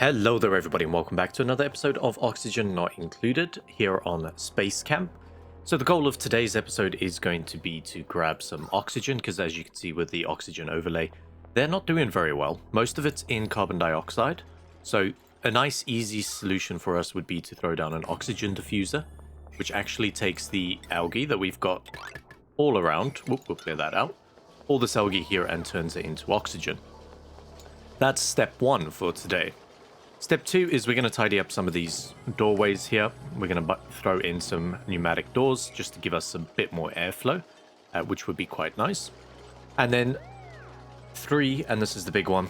Hello there everybody and welcome back to another episode of Oxygen Not Included here on Space Camp. So the goal of today's episode is going to be to grab some oxygen, because as you can see with the oxygen overlay, they're not doing very well. Most of it's in carbon dioxide. So a nice easy solution for us would be to throw down an oxygen diffuser, which actually takes the algae that we've got all around, we'll clear that out, all this algae here, and turns it into oxygen. That's step one for today. Step two is we're going to tidy up some of these doorways here. We're going to throw in some pneumatic doors just to give us a bit more airflow, which would be quite nice. And then three, and this is the big one,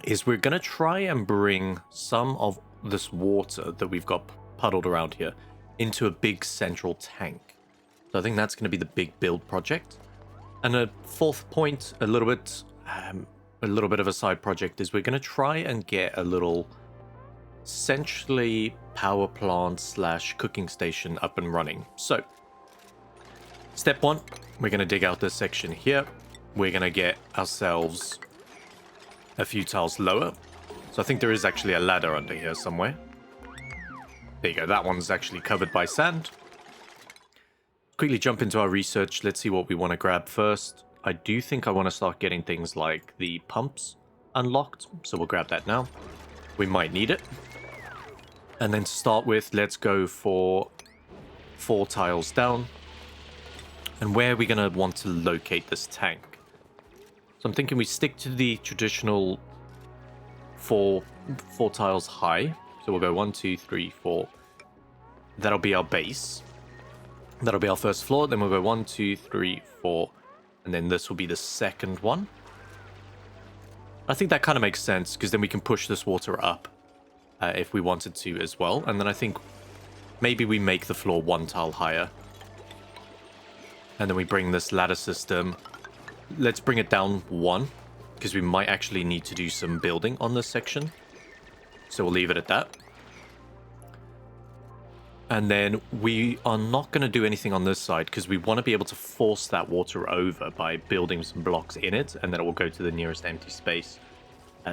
is we're going to try and bring some of this water that we've got puddled around here into a big central tank. So I think that's going to be the big build project. And a fourth point, a little bit of a side project, is we're going to try and get a little essentially power plant / cooking station up and running. So step one, we're going to dig out this section here. We're going to get ourselves a few tiles lower. So I think there is actually a ladder under here somewhere. There you go, that one's actually covered by sand. Quickly jump into our research. Let's see what we want to grab first. I do think I want to start getting things like the pumps unlocked, so we'll grab that now. We might need it. And then to start with, let's go for 4 tiles down. And where are we going to want to locate this tank? So I'm thinking we stick to the traditional four tiles high. So we'll go 1, 2, 3, 4. That'll be our base. That'll be our first floor. Then we'll go 1, 2, 3, 4. And then this will be the second one. I think that kind of makes sense, because then we can push this water up if we wanted to as well. And then I think maybe we make the floor 1 tile higher. And then we bring this ladder system. Let's bring it down 1, because we might actually need to do some building on this section. So we'll leave it at that. And then we are not going to do anything on this side, because we want to be able to force that water over by building some blocks in it, and then it will go to the nearest empty space.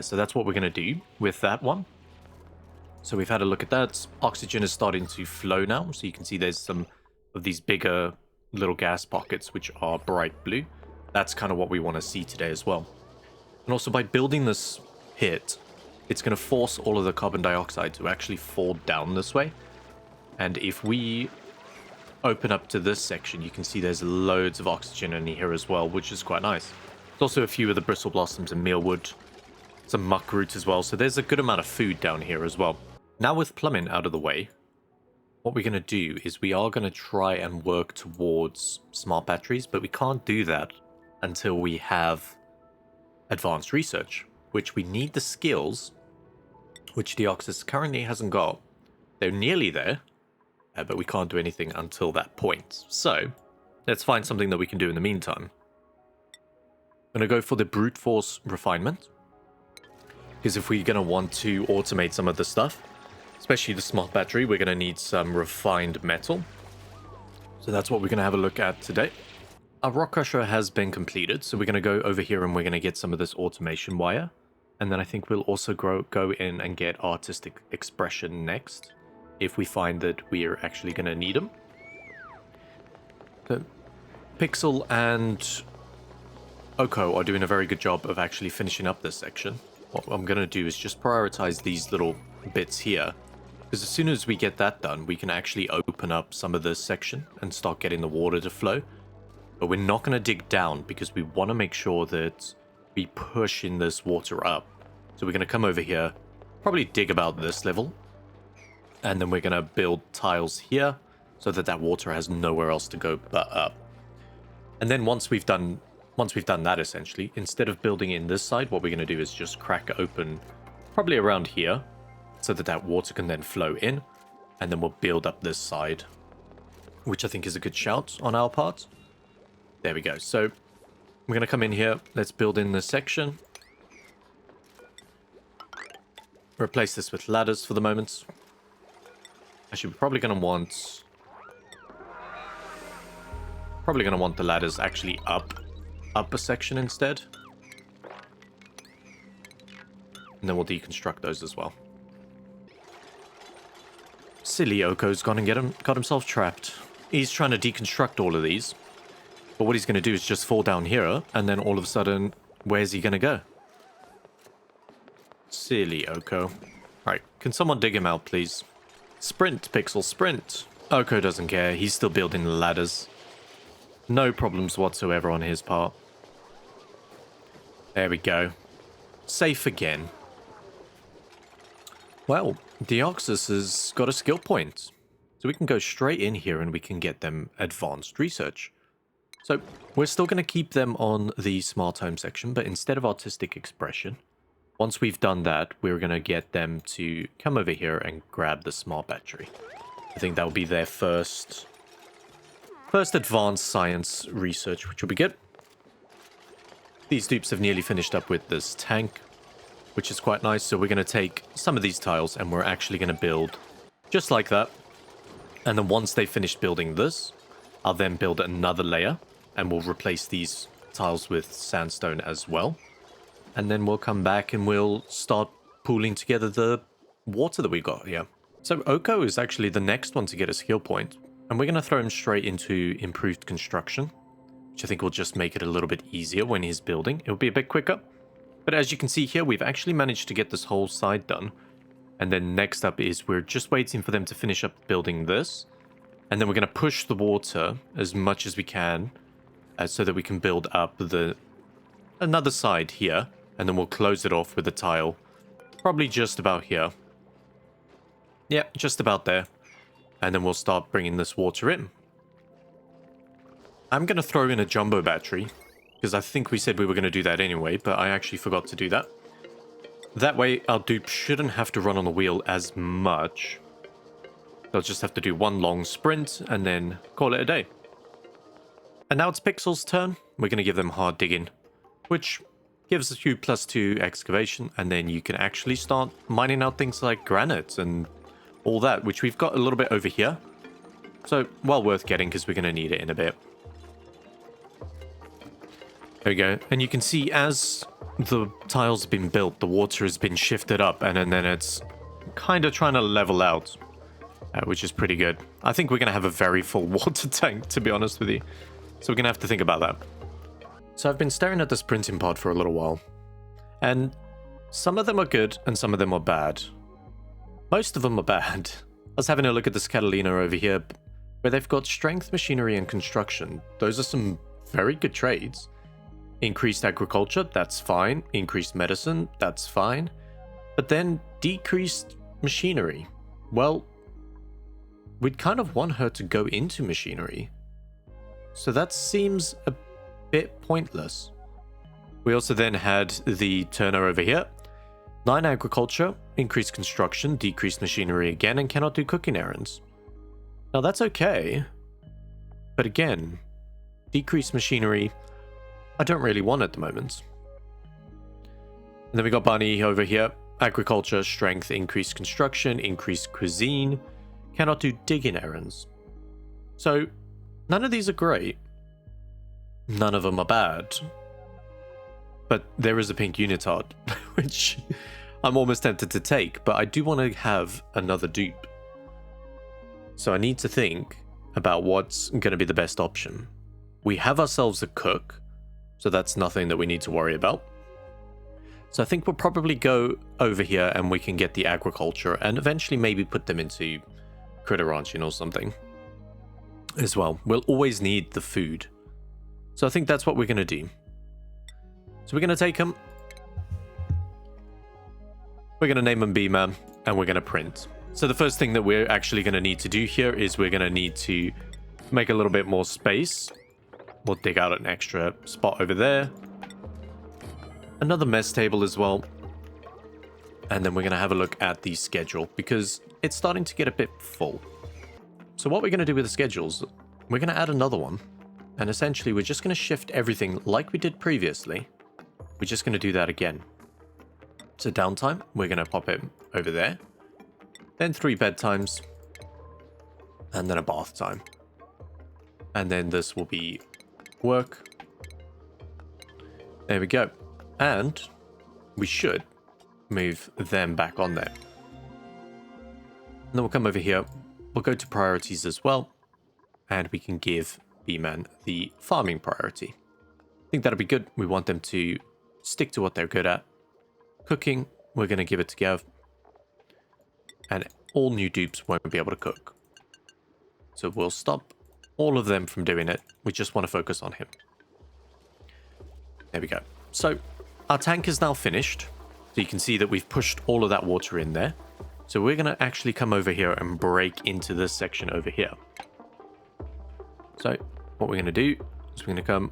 So that's what we're going to do with that one. So we've had a look at that. Oxygen is starting to flow now, so you can see there's some of these bigger little gas pockets which are bright blue. That's kind of what we want to see today as well. And also by building this pit, it's going to force all of the carbon dioxide to actually fall down this way. And if we open up to this section, you can see there's loads of oxygen in here as well, which is quite nice. There's also a few of the bristle blossoms and mealwood, some muck root as well. So there's a good amount of food down here as well. Now with plumbing out of the way, what we're going to do is we are going to try and work towards smart batteries, but we can't do that until we have advanced research, which we need the skills, which Deoxys currently hasn't got. They're nearly there. But we can't do anything until that point. So, let's find something that we can do in the meantime. I'm going to go for the brute force refinement. Because if we're going to want to automate some of the stuff, especially the smart battery, we're going to need some refined metal. So that's what we're going to have a look at today. Our rock crusher has been completed, so we're going to go over here and we're going to get some of this automation wire. And then I think we'll also go in and get artistic expression next, if we find that we're actually going to need them. So, Pixel and Oko are doing a very good job of actually finishing up this section. What I'm going to do is just prioritize these little bits here, because as soon as we get that done, we can actually open up some of this section and start getting the water to flow. But we're not going to dig down, because we want to make sure that we push in this water up. So we're going to come over here, probably dig about this level, and then we're going to build tiles here so that that water has nowhere else to go but up. And then once we've done that, essentially, instead of building in this side, what we're going to do is just crack it open probably around here so that that water can then flow in, and then we'll build up this side, which I think is a good shout on our part. There we go. So we're going to come in here. Let's build in this section. Replace this with ladders for the moment. Actually, we're probably going to want the ladders actually up a section instead. And then we'll deconstruct those as well. Silly Oko's gone and got himself trapped. He's trying to deconstruct all of these. But what he's going to do is just fall down here, and then all of a sudden, where's he going to go? Silly Oko. Right, can someone dig him out, please? Sprint, Pixel, sprint. Oko doesn't care. He's still building the ladders. No problems whatsoever on his part. There we go. Safe again. Well, Deoxys has got a skill point. So we can go straight in here and we can get them advanced research. So we're still going to keep them on the smart home section, but instead of artistic expression, once we've done that, we're going to get them to come over here and grab the smart battery. I think that will be their first advanced science research, which will be good. These dupes have nearly finished up with this tank, which is quite nice. So we're going to take some of these tiles and we're actually going to build just like that. And then once they finish building this, I'll then build another layer and we'll replace these tiles with sandstone as well. And then we'll come back and we'll start pooling together the water that we got here. So Oko is actually the next one to get a skill point. And we're going to throw him straight into improved construction, which I think will just make it a little bit easier when he's building. It'll be a bit quicker. But as you can see here, we've actually managed to get this whole side done. And then next up is we're just waiting for them to finish up building this. And then we're going to push the water as much as we can so that we can build up another side here. And then we'll close it off with a tile. Probably just about here. Yeah, just about there. And then we'll start bringing this water in. I'm going to throw in a jumbo battery. Because I think we said we were going to do that anyway. But I actually forgot to do that. That way our dupe shouldn't have to run on the wheel as much. They'll just have to do one long sprint and then call it a day. And now it's Pixel's turn. We're going to give them hard digging, which gives you +2 excavation, and then you can actually start mining out things like granite and all that, which we've got a little bit over here. So, well worth getting because we're going to need it in a bit. There we go. And you can see as the tiles have been built, the water has been shifted up, and then it's kind of trying to level out. Which is pretty good. I think we're going to have a very full water tank, to be honest with you. So we're going to have to think about that. So I've been staring at this printing pod for a little while. And some of them are good and some of them are bad. Most of them are bad. I was having a look at this Catalina over here, where they've got strength, machinery, and construction. Those are some very good trades. Increased agriculture, that's fine. Increased medicine, that's fine. But then decreased machinery. Well, we'd kind of want her to go into machinery. So that seems a bit pointless. We also then had the Turner over here. 9 agriculture, increased construction, decreased machinery again, and cannot do cooking errands. Now that's okay. But again, decreased machinery, I don't really want at the moment. And then we got Bunny over here. Agriculture, strength, increased construction, increased cuisine. Cannot do digging errands. So, none of these are great. None of them are bad. But there is a pink unitard, which I'm almost tempted to take, but I do want to have another dupe. So I need to think about what's going to be the best option. We have ourselves a cook, so that's nothing that we need to worry about. So I think we'll probably go over here and we can get the agriculture and eventually maybe put them into critter ranching or something as well. We'll always need the food. So I think that's what we're going to do. So we're going to take them. We're going to name them B-Man and we're going to print. So the first thing that we're actually going to need to do here is we're going to need to make a little bit more space. We'll dig out an extra spot over there. Another mess table as well. And then we're going to have a look at the schedule because it's starting to get a bit full. So what we're going to do with the schedules, we're going to add another one. And essentially we're just going to shift everything like we did previously. We're just going to do that again. So downtime, we're going to pop it over there. Then 3 bedtimes. And then a bath time. And then this will be work. There we go. And we should move them back on there. And then we'll come over here. We'll go to priorities as well. And we can give B-Man the farming priority. I think that'll be good. We want them to stick to what they're good at. Cooking, we're going to give it to Gav. And all new dupes won't be able to cook. So we'll stop all of them from doing it. We just want to focus on him. There we go. So our tank is now finished. So you can see that we've pushed all of that water in there. So we're going to actually come over here and break into this section over here. So what we're going to do is we're going to come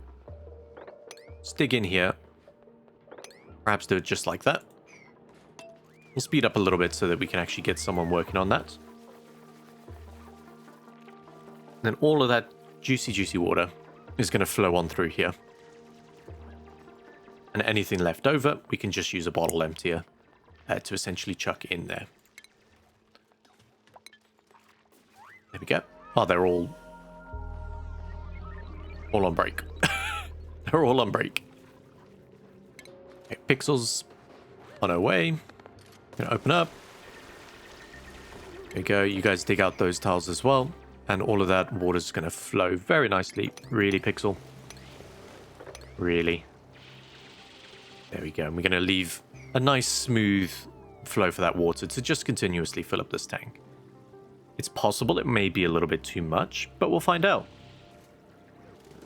stick in here. Perhaps do it just like that. We'll speed up a little bit so that we can actually get someone working on that. And then all of that juicy water is going to flow on through here. And anything left over, we can just use a bottle emptier to essentially chuck in there. There we go. Oh, they're all on break. They're all on break. Okay, pixels on our way. Gonna open up. There you go. You guys dig out those tiles as well. And all of that water is going to flow very nicely. Really, Pixel. Really. There we go. And we're going to leave a nice smooth flow for that water to just continuously fill up this tank. It's possible it may be a little bit too much, but we'll find out.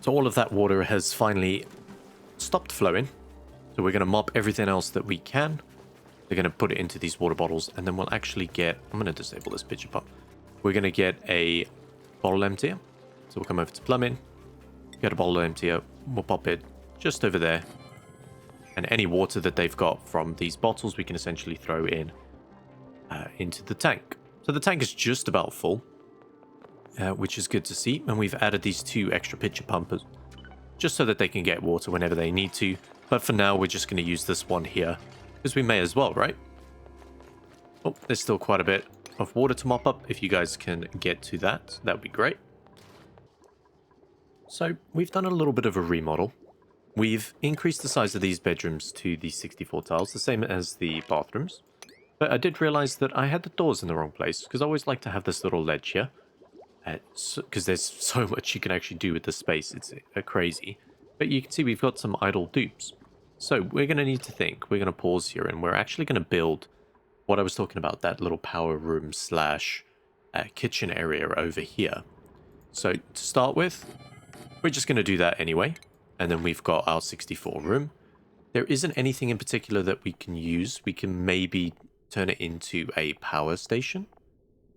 So all of that water has finally stopped flowing. So we're going to mop everything else that we can. We're going to put it into these water bottles, and then we'll actually get... I'm going to disable this pitcher pump. We're going to get a bottle emptier. So we'll come over to plumbing, get a bottle emptier. We'll pop it just over there. And any water that they've got from these bottles, we can essentially throw in into the tank. So the tank is just about full, which is good to see. And we've added these 2 extra pitcher pumpers just so that they can get water whenever they need to. But for now, we're just going to use this one here because we may as well, right? Oh, there's still quite a bit of water to mop up. If you guys can get to that, that would be great. So we've done a little bit of a remodel. We've increased the size of these bedrooms to the 64 tiles, the same as the bathrooms. But I did realize that I had the doors in the wrong place, because I always like to have this little ledge here. Because there's so much you can actually do with this space. It's crazy. But you can see we've got some idle dupes. So we're going to need to think. We're going to pause here, and we're actually going to build what I was talking about, that little power room slash kitchen area over here. So to start with, we're just going to do that anyway. And then we've got our 64 room. There isn't anything in particular that we can use. We can maybe turn it into a power station,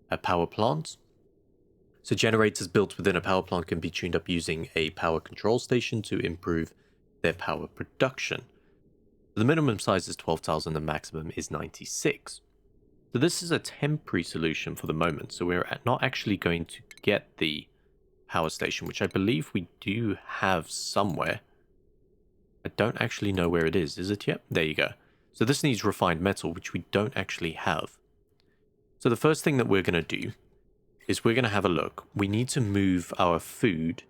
a power plant. So generators built within a power plant can be tuned up using a power control station to improve their power production. The minimum size is 12 tiles and the maximum is 96. So this is a temporary solution for the moment. So we're not actually going to get the power station, which I believe we do have somewhere. I don't actually know where it is. Is it yet? There you go. So this needs refined metal, which we don't actually have. So the first thing that we're going to do is we're going to have a look. We need to move our food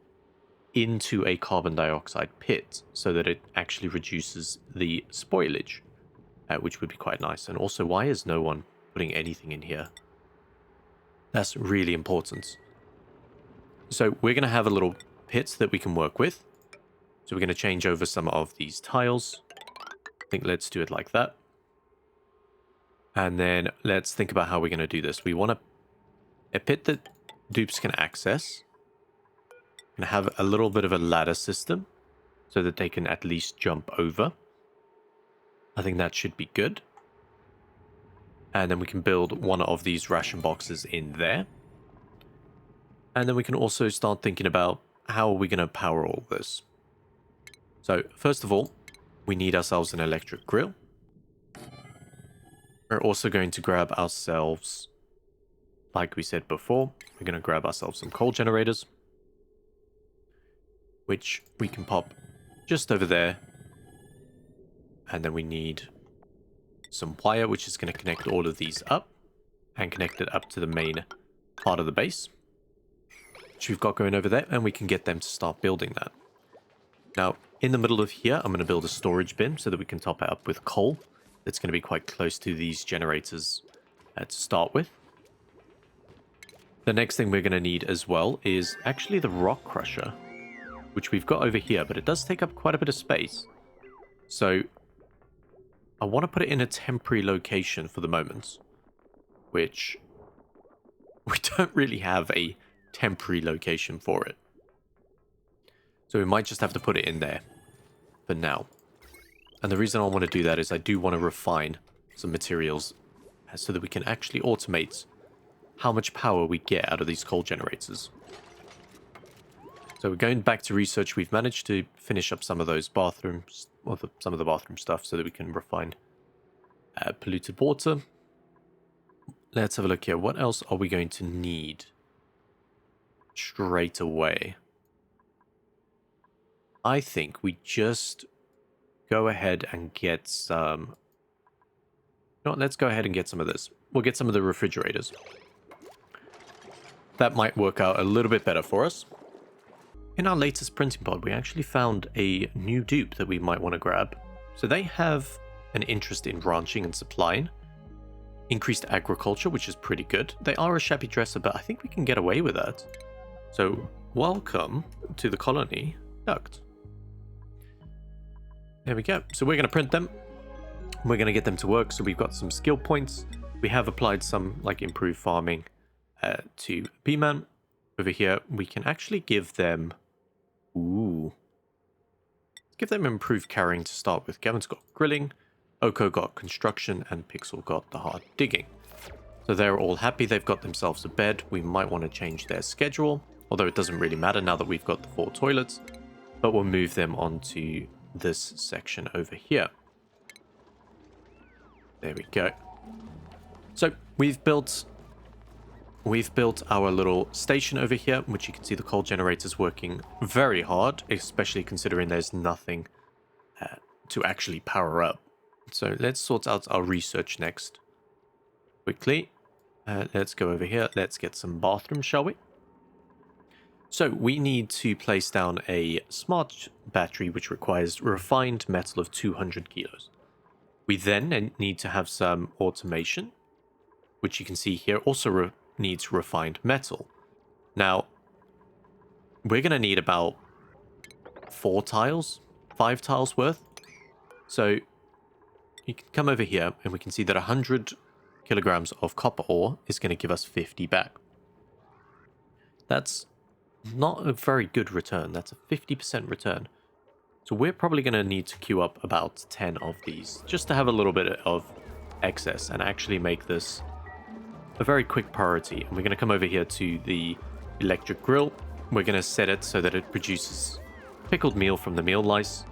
into a carbon dioxide pit so that it actually reduces the spoilage, which would be quite nice. And also, why is no one putting anything in here? That's really important. So we're going to have a little pit that we can work with. So we're going to change over some of these tiles. I think let's do it like that. And then let's think about how we're going to do this. We want a pit that dupes can access. We're going to have a little bit of a ladder system so that they can at least jump over. I think that should be good. And then we can build one of these ration boxes in there. And then we can also start thinking about how are we going to power all this. So first of all, we need ourselves an electric grill. We're also going to grab ourselves, like we said before, we're going to grab ourselves some coal generators, which we can pop just over there. And then we need some wire, which is going to connect all of these up and connect it up to the main part of the base, which we've got going over there, and we can get them to start building that. Now, in the middle of here, I'm going to build a storage bin so that we can top it up with coal. that's going to be quite close to these generators to start with. The next thing we're going to need as well is actually the rock crusher, which we've got over here, but it does take up quite a bit of space. So I want to put it in a temporary location for the moment, which we don't really have a temporary location for it. So we might just have to put it in there for now. And the reason I want to do that is I do want to refine some materials so that we can actually automate how much power we get out of these coal generators. So we're going back to research. We've managed to finish up some of those bathrooms, or some of the bathroom stuff, so that we can refine polluted water. Let's have a look here. What else are we going to need straight away? I think we just go ahead and get some... No, let's go ahead and get some of this. We'll get some of the refrigerators. That might work out a little bit better for us. In our latest printing pod, we actually found a new dupe that we might want to grab. So they have an interest in ranching and supplying. Increased agriculture, which is pretty good. They are a shabby dresser, but I think we can get away with that. So, welcome to the colony duct. There we go. So we're going to print them. We're going to get them to work. So we've got some skill points. We have applied some, like, improved farming to B-Man. Over here, we can actually give them... Ooh. Let's give them improved carrying to start with. Gavin's got grilling, Oko got construction, and Pixel got the hard digging. So they're all happy. They've got themselves a bed. We might want to change their schedule, although it doesn't really matter now that we've got the 4 toilets. But we'll move them onto this section over here. There we go. So we've built our little station over here, which you can see the coal generators working very hard, especially considering there's nothing to actually power up. So let's sort out our research next. Quickly. Let's go over here. Let's get some bathrooms, shall we? So we need to place down a smart battery, which requires refined metal of 200 kilos. We then need to have some automation, which you can see here also needs refined metal. Now, we're going to need about 5 tiles worth. So you can come over here and we can see that 100 kilograms of copper ore is going to give us 50 back. That's not a very good return. That's a 50% return. So we're probably going to need to queue up about 10 of these just to have a little bit of excess and actually make this a very quick priority. And we're going to come over here to the electric grill. We're going to set it so that it produces pickled meal from the meal lice,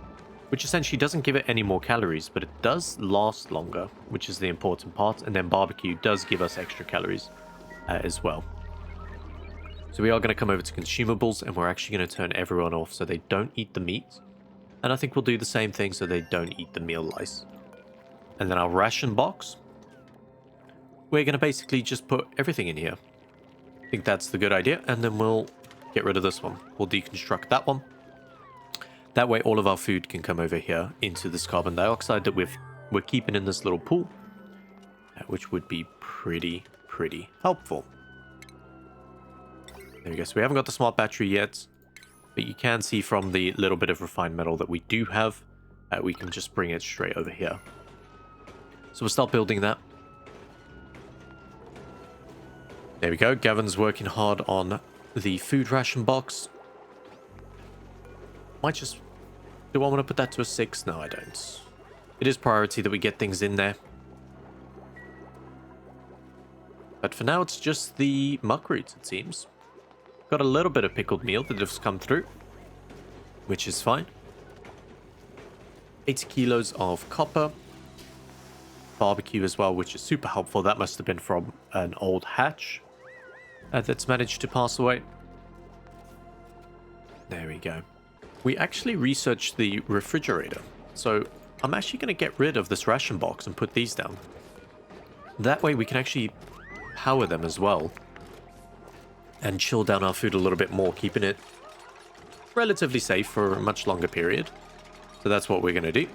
which essentially doesn't give it any more calories, but it does last longer, which is the important part. And then barbecue does give us extra calories as well. So we are going to come over to consumables, and we're actually going to turn everyone off so they don't eat the meat. And I think we'll do the same thing so they don't eat the meal lice. And then our ration box, we're going to basically just put everything in here. I think that's the good idea. And then we'll get rid of this one. We'll deconstruct that one. That way all of our food can come over here into this carbon dioxide that we're keeping in this little pool, which would be pretty helpful. There we go. So we haven't got the smart battery yet, but you can see from the little bit of refined metal that we do have, we can just bring it straight over here. So we'll start building that. There we go. Gavin's working hard on the food ration box. Might just... Do I want to put that to a 6? No, I don't. It is priority that we get things in there. But for now, it's just the muck roots, it seems. Got a little bit of pickled meal that has come through, which is fine. 80 kilos of copper. Barbecue as well, which is super helpful. That must have been from an old hatch that's managed to pass away. There we go. We actually researched the refrigerator. So I'm actually going to get rid of this ration box and put these down. That way we can actually power them as well. And chill down our food a little bit more, keeping it relatively safe for a much longer period. So that's what we're going to do.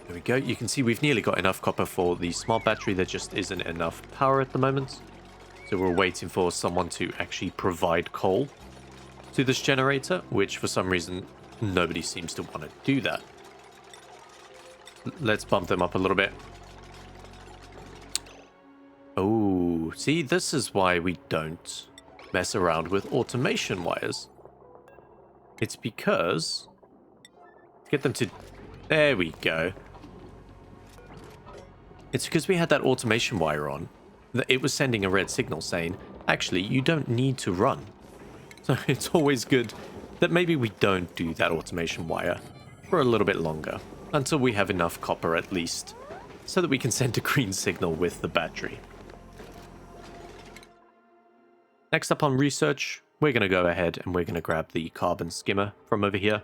There we go. You can see we've nearly got enough copper for the smart battery. There just isn't enough power at the moment. So we're waiting for someone to actually provide coal to this generator, which for some reason nobody seems to want to do that. Let's bump them up a little bit. Oh, see, this is why we don't mess around with automation wires. It's because... Get them to... There we go. It's because we had that automation wire on that it was sending a red signal saying, actually, you don't need to run. So it's always good that maybe we don't do that automation wire for a little bit longer, until we have enough copper at least, so that we can send a green signal with the battery. Next up on research, we're going to go ahead and we're going to grab the carbon skimmer from over here,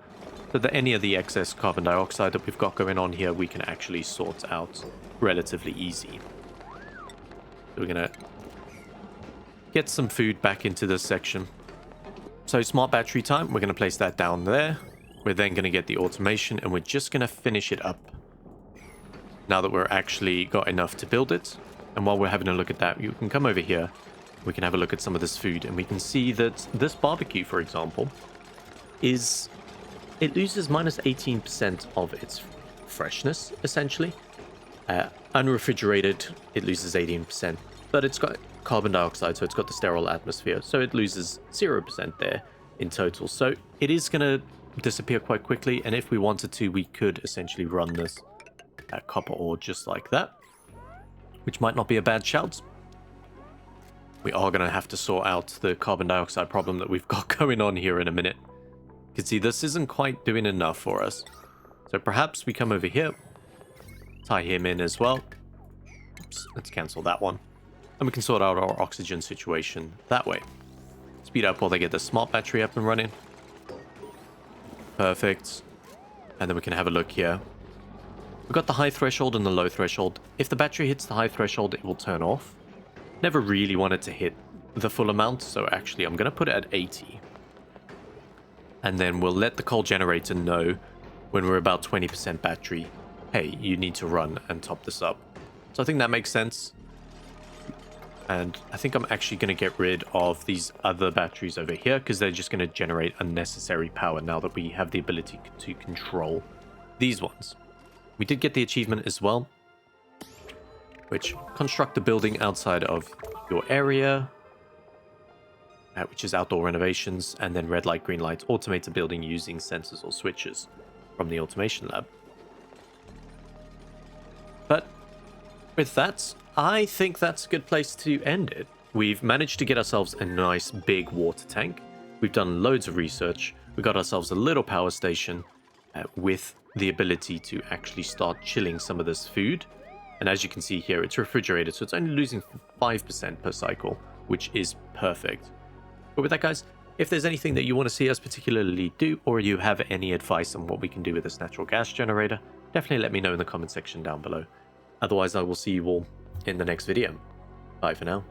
so that any of the excess carbon dioxide that we've got going on here, we can actually sort out relatively easy. So we're going to get some food back into this section. So smart battery time, we're going to place that down there. We're then going to get the automation and we're just going to finish it up now that we're actually got enough to build it. And while we're having a look at that, you can come over here. We can have a look at some of this food and we can see that this barbecue, for example, is... It loses minus 18% of its freshness, essentially. Unrefrigerated, it loses 18%. But it's got carbon dioxide, so it's got the sterile atmosphere. So it loses 0% there in total. So it is going to disappear quite quickly. And if we wanted to, we could essentially run this copper ore just like that. Which might not be a bad shout. We are going to have to sort out the carbon dioxide problem that we've got going on here in a minute. You can see this isn't quite doing enough for us. So perhaps we come over here, tie him in as well. Oops, let's cancel that one. And we can sort out our oxygen situation that way. Speed up while they get the smart battery up and running. Perfect. And then we can have a look here. We've got the high threshold and the low threshold. If the battery hits the high threshold, it will turn off. Never really wanted to hit the full amount, so actually I'm going to put it at 80. And then we'll let the coal generator know when we're about 20% battery, hey, you need to run and top this up. So I think that makes sense. And I think I'm actually going to get rid of these other batteries over here because they're just going to generate unnecessary power now that we have the ability to control these ones. We did get the achievement as well, which construct a building outside of your area, which is outdoor renovations, and then red light, green light, automate a building using sensors or switches from the automation lab. But with that, I think that's a good place to end it. We've managed to get ourselves a nice big water tank. We've done loads of research. We got ourselves a little power station with the ability to actually start chilling some of this food. And as you can see here, it's refrigerated, so it's only losing 5% per cycle, which is perfect. But with that, guys, if there's anything that you want to see us particularly do, or you have any advice on what we can do with this natural gas generator, definitely let me know in the comment section down below. Otherwise, I will see you all in the next video. Bye for now.